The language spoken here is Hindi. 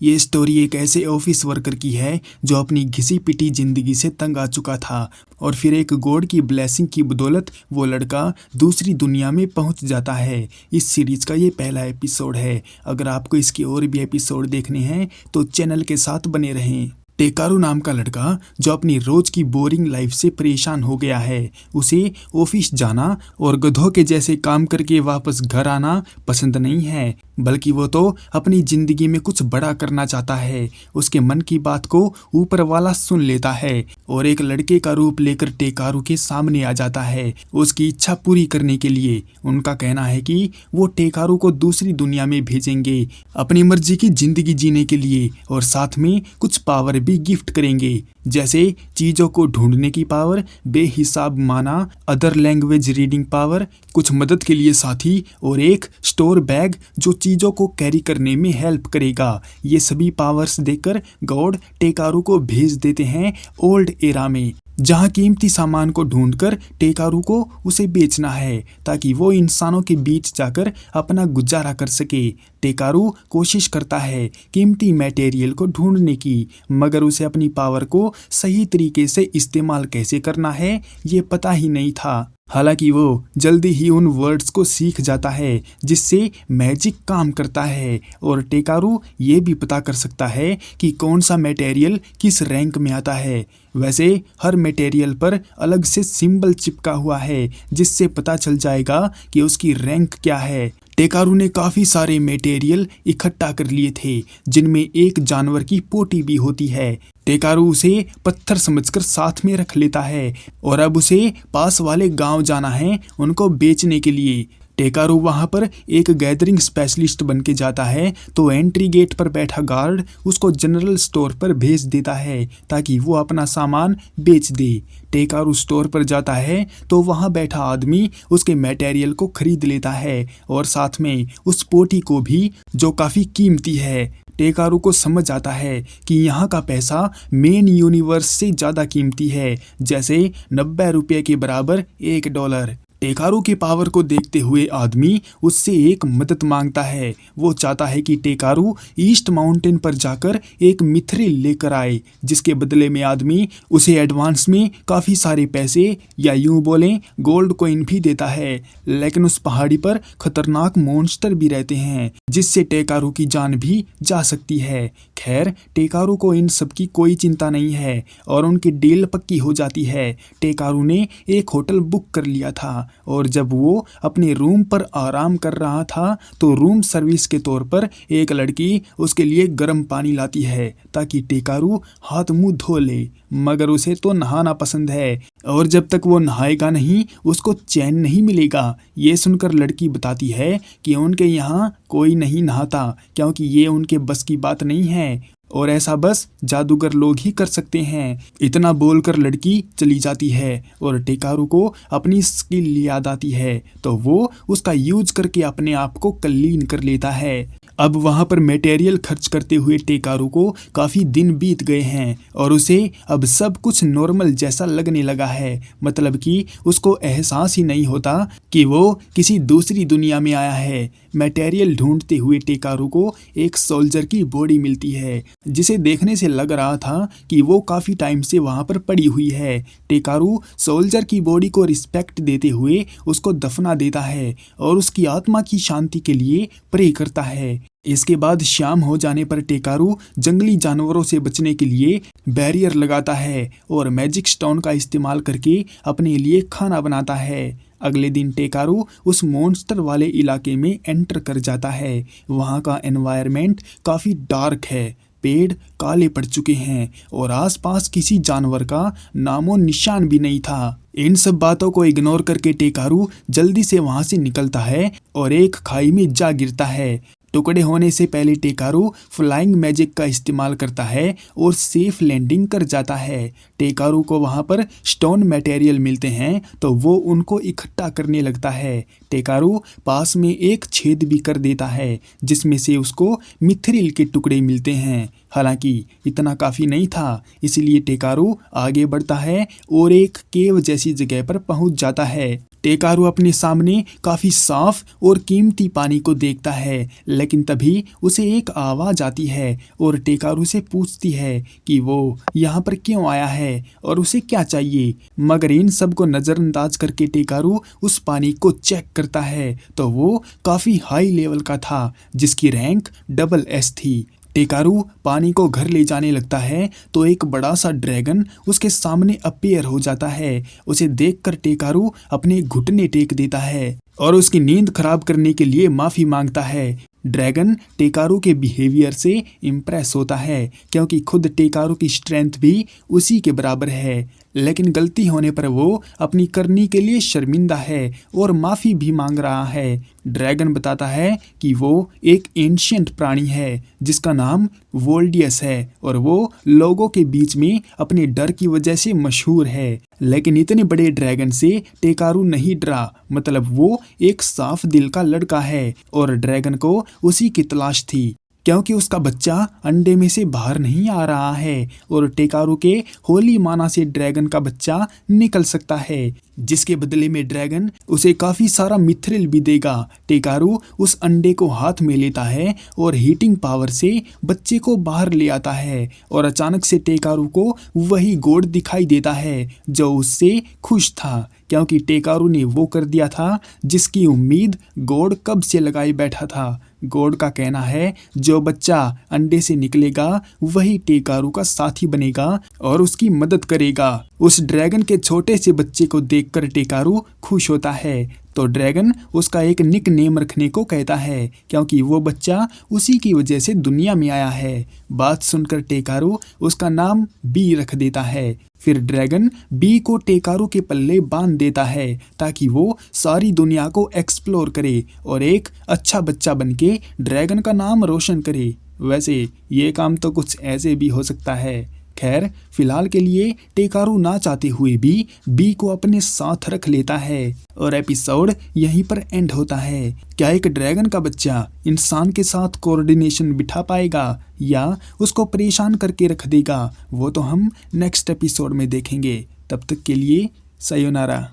ये स्टोरी एक ऐसे ऑफिस वर्कर की है जो अपनी घिसी पिटी जिंदगी से तंग आ चुका था और फिर एक गॉड की ब्लेसिंग की बदौलत वो लड़का दूसरी दुनिया में पहुंच जाता है। इस सीरीज का ये पहला एपिसोड है। अगर आपको इसके और भी एपिसोड देखने हैं तो चैनल के साथ बने रहें। टेकारू नाम का लड़का जो अपनी रोज की बोरिंग लाइफ से परेशान हो गया है, उसे ऑफिस जाना और गधों के जैसे काम करके वापस घर आना पसंद नहीं है, बल्कि वो तो अपनी जिंदगी में कुछ बड़ा करना चाहता है। उसके मन की बात को ऊपर वाला सुन लेता है और एक लड़के का रूप लेकर टेकारू के सामने आ जाता है उसकी इच्छा पूरी करने के लिए। उनका कहना है कि वो टेकारू को दूसरी दुनिया में भेजेंगे अपनी मर्जी की जिंदगी जीने के लिए और साथ में कुछ पावर भी गिफ्ट करेंगे, जैसे चीजों को ढूंढने की पावर, बेहिसाब माना, अदर लैंग्वेज रीडिंग पावर, कुछ मदद के लिए साथी और एक स्टोर बैग जो चीजों को कैरी करने में हेल्प करेगा। ये सभी पावर्स देकर गॉड टेकारू को भेज देते हैं ओल्ड एरा में, जहाँ कीमती सामान को ढूंढकर टेकारू को उसे बेचना है ताकि वो इंसानों के बीच जाकर अपना गुजारा कर सके। टेकारू कोशिश करता है कीमती मटेरियल को ढूंढने की, मगर उसे अपनी पावर को सही तरीके से इस्तेमाल कैसे करना है ये पता ही नहीं था। हालांकि वो जल्दी ही उन वर्ड्स को सीख जाता है जिससे मैजिक काम करता है और टेकारू ये भी पता कर सकता है कि कौन सा मटेरियल किस रैंक में आता है। वैसे हर मटेरियल पर अलग से सिंबल चिपका हुआ है जिससे पता चल जाएगा कि उसकी रैंक क्या है। टेकारू ने काफी सारे मटेरियल इकट्ठा कर लिए थे जिनमें एक जानवर की पोटी भी होती है। टेकारू उसे पत्थर समझकर साथ में रख लेता है और अब उसे पास वाले गांव जाना है उनको बेचने के लिए। टेकारू वहां पर एक गैदरिंग स्पेशलिस्ट बन के जाता है तो एंट्री गेट पर बैठा गार्ड उसको जनरल स्टोर पर भेज देता है ताकि वो अपना सामान बेच दे। टेकारू स्टोर पर जाता है तो वहां बैठा आदमी उसके मटेरियल को खरीद लेता है और साथ में उस पोटी को भी, जो काफी कीमती है। टेकारू को समझ आता है कि यहाँ का पैसा मेन यूनिवर्स से ज़्यादा कीमती है, जैसे 90 रुपये के बराबर $1। टेकारू के पावर को देखते हुए आदमी उससे एक मदद मांगता है। वो चाहता है कि टेकारू ईस्ट माउंटेन पर जाकर एक मिथ्रिल लेकर आए, जिसके बदले में आदमी उसे एडवांस में काफ़ी सारे पैसे या यूं बोलें गोल्ड कॉइन भी देता है। लेकिन उस पहाड़ी पर खतरनाक मॉन्स्टर भी रहते हैं जिससे टेकारू की जान भी जा सकती है। खैर, टेकारू को इन सब की कोई चिंता नहीं है और उनकी डील पक्की हो जाती है। टेकारू ने एक होटल बुक कर लिया था और जब वो अपने रूम पर आराम कर रहा था तो रूम सर्विस के तौर पर एक लड़की उसके लिए गर्म पानी लाती है ताकि टेकारू हाथ मुंह धो ले, मगर उसे तो नहाना पसंद है और जब तक वो नहाएगा नहीं उसको चैन नहीं मिलेगा। ये सुनकर लड़की बताती है कि उनके यहाँ कोई नहीं नहाता क्योंकि ये उनके बस की बात नहीं है और ऐसा बस जादूगर लोग ही कर सकते हैं। इतना बोलकर लड़की चली जाती है और टेकारू को अपनी स्किल याद आती है तो वो उसका यूज करके अपने आप को क्लीन कर लेता है। अब वहाँ पर मटेरियल खर्च करते हुए टेकारू को काफ़ी दिन बीत गए हैं और उसे अब सब कुछ नॉर्मल जैसा लगने लगा है। मतलब कि उसको एहसास ही नहीं होता कि वो किसी दूसरी दुनिया में आया है। मटेरियल ढूंढते हुए टेकारू को एक सोल्जर की बॉडी मिलती है जिसे देखने से लग रहा था कि वो काफ़ी टाइम से वहाँ पर पड़ी हुई है। टेकारू सोल्जर की बॉडी को रिस्पेक्ट देते हुए उसको दफना देता है और उसकी आत्मा की शांति के लिए प्रे करता है। इसके बाद शाम हो जाने पर टेकारू जंगली जानवरों से बचने के लिए बैरियर लगाता है और मैजिक स्टोन का इस्तेमाल करके अपने लिए खाना बनाता है। अगले दिन टेकारू उस मॉन्स्टर वाले इलाके में एंटर कर जाता है। वहाँ का एनवायरनमेंट काफ़ी डार्क है, पेड़ काले पड़ चुके हैं और आसपास किसी जानवर का नामो निशान भी नहीं था। इन सब बातों को इग्नोर करके टेकारू जल्दी से वहाँ से निकलता है और एक खाई में जा गिरता है। टुकड़े होने से पहले टेकारू फ्लाइंग मैजिक का इस्तेमाल करता है और सेफ लैंडिंग कर जाता है। टेकारू को वहां पर स्टोन मटेरियल मिलते हैं तो वो उनको इकट्ठा करने लगता है। टेकारू पास में एक छेद भी कर देता है जिसमें से उसको मिथ्रिल के टुकड़े मिलते हैं। हालांकि इतना काफ़ी नहीं था, इसलिए टेकारू आगे बढ़ता है और एक केव जैसी जगह पर पहुंच जाता है। टेकारू अपने सामने काफी साफ और कीमती पानी को देखता है, लेकिन तभी उसे एक आवाज आती है और टेकारू से पूछती है कि वो यहाँ पर क्यों आया है और उसे क्या चाहिए। मगर इन सब को नजरअंदाज करके टेकारू उस पानी को चेक करता है तो वो काफी हाई लेवल का था, जिसकी रैंक SS थी। टेकारू पानी को घर ले जाने लगता है तो एक बड़ा सा ड्रैगन उसके सामने अपीयर हो जाता है। उसे देखकर टेकारू अपने घुटने टेक देता है और उसकी नींद खराब करने के लिए माफी मांगता है। ड्रैगन टेकारू के बिहेवियर से इम्प्रेस होता है, क्योंकि खुद टेकारू की स्ट्रेंथ भी उसी के बराबर है, लेकिन गलती होने पर वो अपनी करनी के लिए शर्मिंदा है और माफ़ी भी मांग रहा है। ड्रैगन बताता है कि वो एक एंशिएंट प्राणी है जिसका नाम वोल्डियस है और वो लोगों के बीच में अपने डर की वजह से मशहूर है। लेकिन इतने बड़े ड्रैगन से टेकारू नहीं डरा, मतलब वो एक साफ दिल का लड़का है और ड्रैगन को उसी की तलाश थी, क्योंकि उसका बच्चा अंडे में से बाहर नहीं आ रहा है और टेकारू के होली माना से ड्रैगन का बच्चा निकल सकता है, जिसके बदले में ड्रैगन उसे काफी सारा मिथ्रिल भी देगा। टेकारू उस अंडे को हाथ में लेता है और हीटिंग पावर से बच्चे को बाहर ले आता है और अचानक से टेकारू को वही गोड दिखाई देता है जो उससे खुश था, क्योंकि टेकारू ने वो कर दिया था जिसकी उम्मीद गोड कब से लगाए बैठा था। गोड का कहना है जो बच्चा अंडे से निकलेगा वही टेकारू का साथी बनेगा और उसकी मदद करेगा। उस ड्रैगन के छोटे से बच्चे को देखकर टेकारू खुश होता है तो ड्रैगन उसका एक निक नेम रखने को कहता है, क्योंकि वो बच्चा उसी की वजह से दुनिया में आया है। बात सुनकर टेकारू उसका नाम बी रख देता है। फिर ड्रैगन बी को टेकारू के पल्ले बांध देता है ताकि वो सारी दुनिया को एक्सप्लोर करे और एक अच्छा बच्चा बनके ड्रैगन का नाम रोशन करे। वैसे ये काम तो कुछ ऐसे भी हो सकता है। खैर, फिलहाल के लिए टेकारू ना चाहते हुए भी बी को अपने साथ रख लेता है और एपिसोड यहीं पर एंड होता है। क्या एक ड्रैगन का बच्चा इंसान के साथ कोऑर्डिनेशन बिठा पाएगा या उसको परेशान करके रख देगा, वो तो हम नेक्स्ट एपिसोड में देखेंगे। तब तक के लिए सायोनारा।